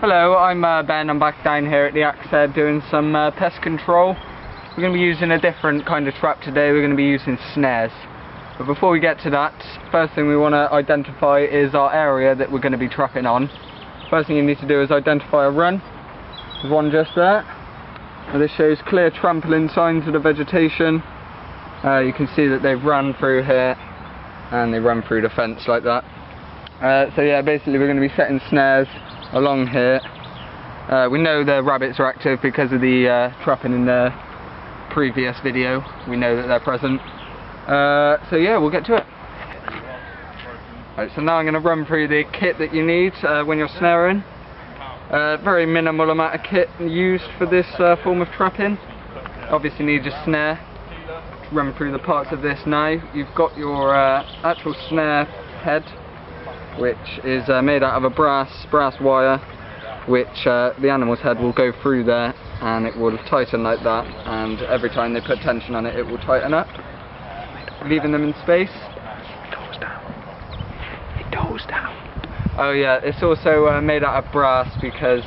Hello, I'm Ben. I'm back down here at the axe head doing some pest control. We're going to be using a different kind of trap today. We're going to be using snares. But before we get to that, first thing we want to identify is our area that we're going to be trapping on. First thing you need to do is identify a run. There's one just there. Now this shows clear trampling signs of the vegetation. You can see that they've run through here and they run through the fence like that. So yeah, basically we're going to be setting snares along here. We know the rabbits are active because of the trapping in the previous video. We know that they're present. So yeah, we'll get to it. Right, so now I'm going to run through the kit that you need when you're snaring. Very minimal amount of kit used for this form of trapping. Obviously you need your snare. Run through the parts of this now. You've got your actual snare head, which is made out of a brass wire, which the animal's head will go through there and it will tighten like that, and every time they put tension on it, it will tighten up, leaving them in space. It goes down. It goes down. Oh yeah, it's also made out of brass because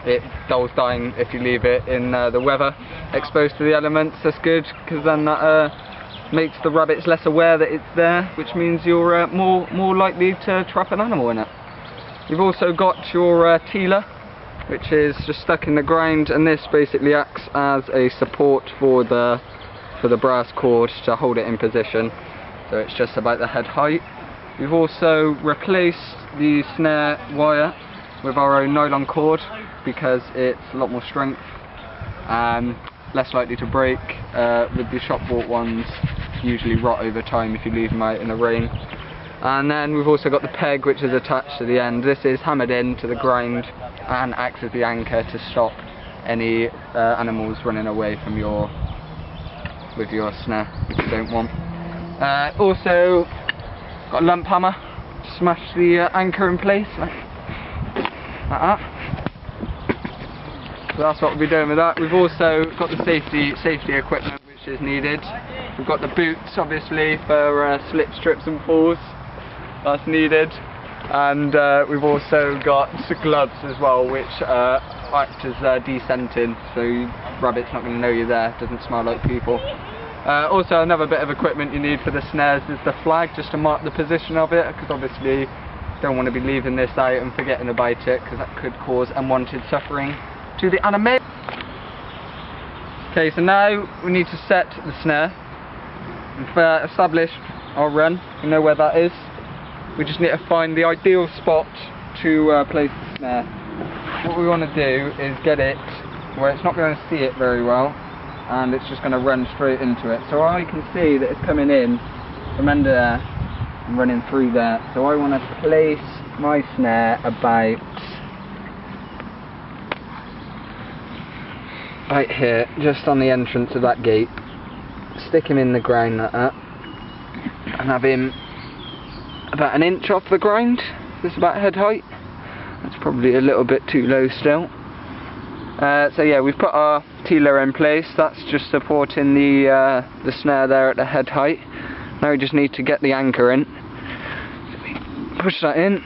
it dulls down if you leave it in the weather exposed to the elements. That's good, because then that makes the rabbits less aware that it's there, which means you're more likely to trap an animal in it. You've also got your teeler, which is just stuck in the ground, and this basically acts as a support for the brass cord to hold it in position. So it's just about the head height. We've also replaced the snare wire with our own nylon cord because it's a lot more strength and less likely to break. With the shop bought ones, usually rot over time if you leave them out in the rain. And then we've also got the peg, which is attached to the end. This is hammered into the ground and acts as the anchor to stop any animals running away from with your snare, which you don't want. Also got a lump hammer to smash the anchor in place like that. So that's what we'll be doing with that. We've also got the safety equipment which is needed. We've got the boots, obviously, for slips, trips and falls. That's needed. And we've also got some gloves as well, which act as descenting, so rabbit's not going to know you're there. It doesn't smell like people. Also, another bit of equipment you need for the snares is the flag, just to mark the position of it, because obviously you don't want to be leaving this out and forgetting about it, because that could cause unwanted suffering to the animal. Okay, so now we need to set the snare. We've established our run, we know where that is. We just need to find the ideal spot to place the snare. What we want to do is get it where it's not going to see it very well, and it's just going to run straight into it. So I can see that it's coming in from under there and running through there. So I want to place my snare about right here, just on the entrance of that gate. Stick him in the ground like that, and have him about an inch off the ground. That's about head height. That's probably a little bit too low still. So yeah, we've put our teeler in place. That's just supporting the snare there at the head height. Now we just need to get the anchor in. So we push that in.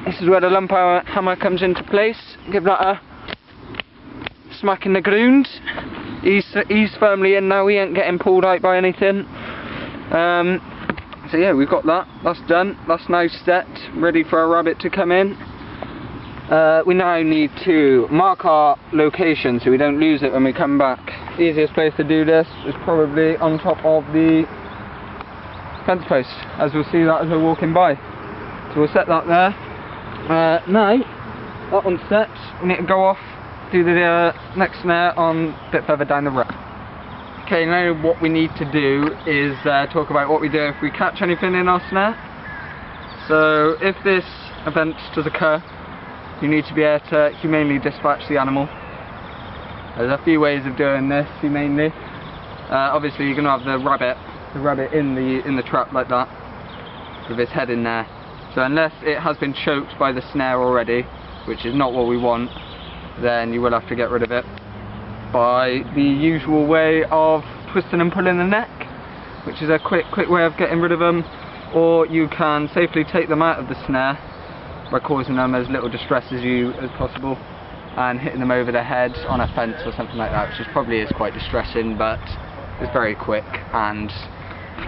This is where the lump hammer comes into place. Give that a smack in the ground. He's firmly in now, he ain't getting pulled out by anything. So yeah, we've got that, that's done, that's now set, ready for a rabbit to come in. We now need to mark our location so we don't lose it when we come back. The easiest place to do this is probably on top of the fence post, as we'll see that as we're walking by. So we'll set that there. Now, that one's set, we need to go off, do the next snare on a bit further down the road. Okay, now what we need to do is talk about what we do if we catch anything in our snare. So if this event does occur, you need to be able to humanely dispatch the animal. There's a few ways of doing this humanely. Obviously you're going to have the rabbit in the trap like that, with his head in there. So unless it has been choked by the snare already, which is not what we want, then you will have to get rid of it by the usual way of twisting and pulling the neck, which is a quick way of getting rid of them. Or you can safely take them out of the snare by causing them as little distress as possible, and hitting them over the head on a fence or something like that, which probably is quite distressing, but it's very quick and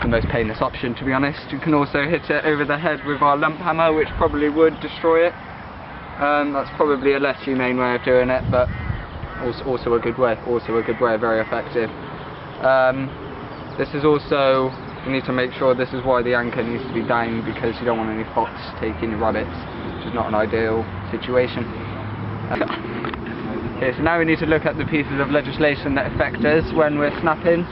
the most painless option, to be honest. You can also hit it over the head with our lump hammer, which probably would destroy it. That's probably a less humane way of doing it, but also a good way, very effective. This is also, you need to make sure this is why the anchor needs to be down, because you don't want any fox taking your rabbits, which is not an ideal situation. Okay, so now we need to look at the pieces of legislation that affect us when we're snapping,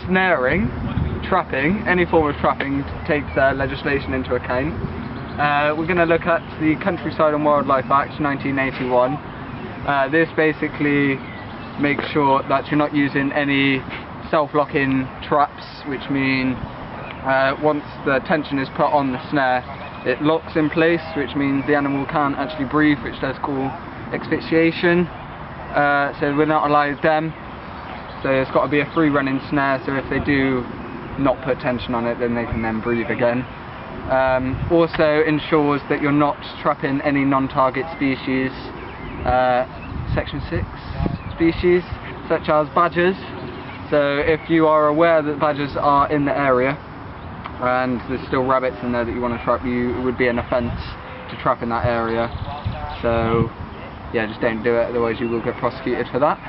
snaring, trapping. Any form of trapping takes legislation into account. We're going to look at the Countryside and Wildlife Act 1981. This basically makes sure that you're not using any self-locking traps, which mean once the tension is put on the snare, it locks in place, which means the animal can't actually breathe, which does cause asphyxiation. So we're not allowed them. So it's got to be a free running snare, so if they do not put tension on it, then they can then breathe again. Also ensures that you're not trapping any non-target species, section 6 species, such as badgers. So if you are aware that badgers are in the area and there's still rabbits in there that you want to trap, it would be an offence to trap in that area. So yeah, just don't do it, otherwise you will get prosecuted for that.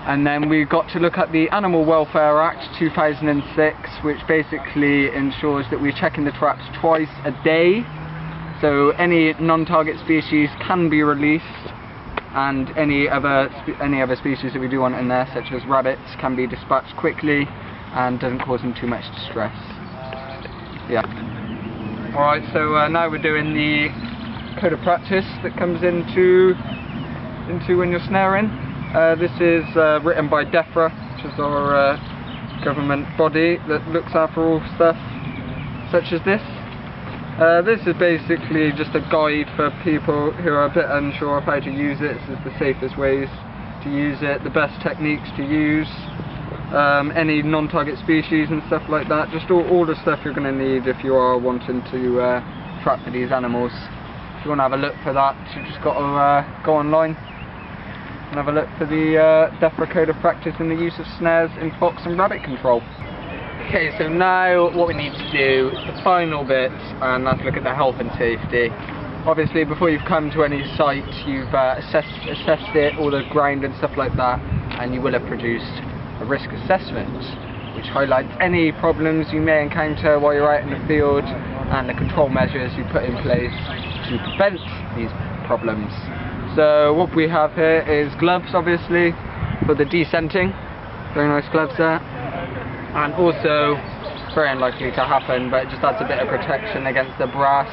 And then we've got to look at the Animal Welfare Act 2006, which basically ensures that we're checking the traps twice a day. So any non-target species can be released, and any other species that we do want in there, such as rabbits, can be dispatched quickly and doesn't cause them too much distress. Yeah. Alright, so now we're doing the code of practice that comes into when you're snaring. This is written by DEFRA, which is our government body that looks after all stuff such as this. This is basically just a guide for people who are a bit unsure of how to use it. This is the safest ways to use it, the best techniques to use, any non-target species and stuff like that. Just all the stuff you're going to need if you are wanting to trap for these animals. If you want to have a look for that, you just got to go online and have a look for the DEFRA Code of Practice in the use of snares in fox and rabbit control. Okay, so now what we need to do is the final bit, and that's look at the health and safety. Obviously, before you've come to any site, you've assessed it, all the ground and stuff like that, and you will have produced a risk assessment, which highlights any problems you may encounter while you're out in the field, and the control measures you put in place to prevent these problems. So what we have here is gloves, obviously, for the descenting. Very nice gloves there. And also, very unlikely to happen, but it just adds a bit of protection against the brass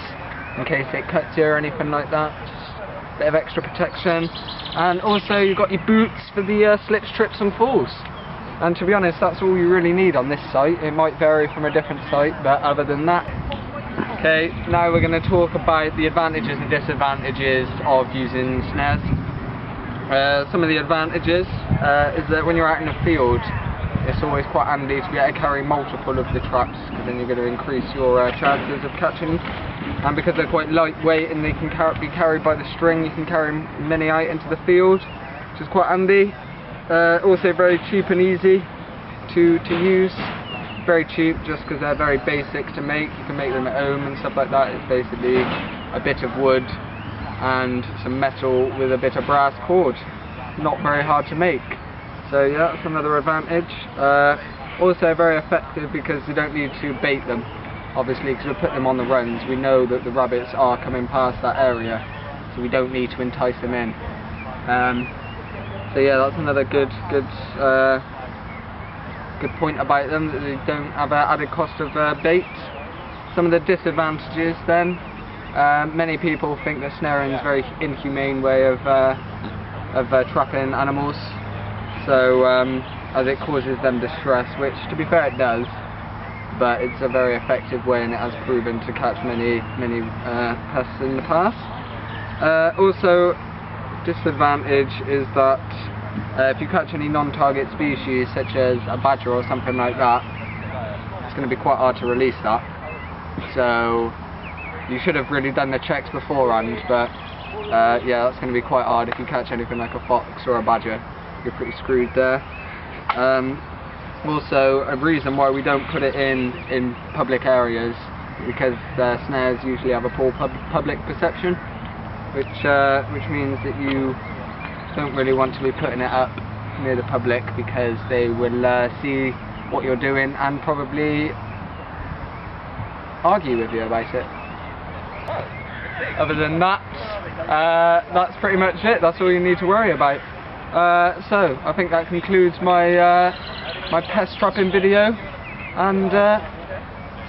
in case it cuts you or anything like that. Just a bit of extra protection. And also you've got your boots for the slips, trips and falls. And to be honest, that's all you really need on this site. It might vary from a different site, but other than that. Okay, now we're going to talk about the advantages and disadvantages of using snares. Some of the advantages is that when you're out in the field, it's always quite handy to be able to carry multiple of the traps, because then you're going to increase your chances of catching. And because they're quite lightweight and they can be carried by the string, you can carry many out into the field, which is quite handy. Also very cheap and easy to use. Very cheap just because they're very basic to make. You can make them at home and stuff like that. It's basically a bit of wood and some metal with a bit of brass cord. Not very hard to make. So yeah, that's another advantage. Also very effective because you don't need to bait them. Obviously, because we put them on the runs, we know that the rabbits are coming past that area, so we don't need to entice them in. So yeah, that's another good point about them, that they don't have an added cost of bait. Some of the disadvantages then, many people think that snaring is a very inhumane way of trapping animals, so as it causes them distress, which to be fair it does, but it's a very effective way and it has proven to catch many pests in the past. Also, disadvantage is that if you catch any non-target species such as a badger or something like that, it's going to be quite hard to release that. So you should have really done the checks beforehand, but yeah, that's going to be quite hard. If you catch anything like a fox or a badger, you're pretty screwed there. Also, a reason why we don't put it in public areas, because snares usually have a poor public perception, which means that you don't really want to be putting it up near the public, because they will see what you're doing and probably argue with you about it. Other than that, that's pretty much it. That's all you need to worry about. So I think that concludes my my pest trapping video, and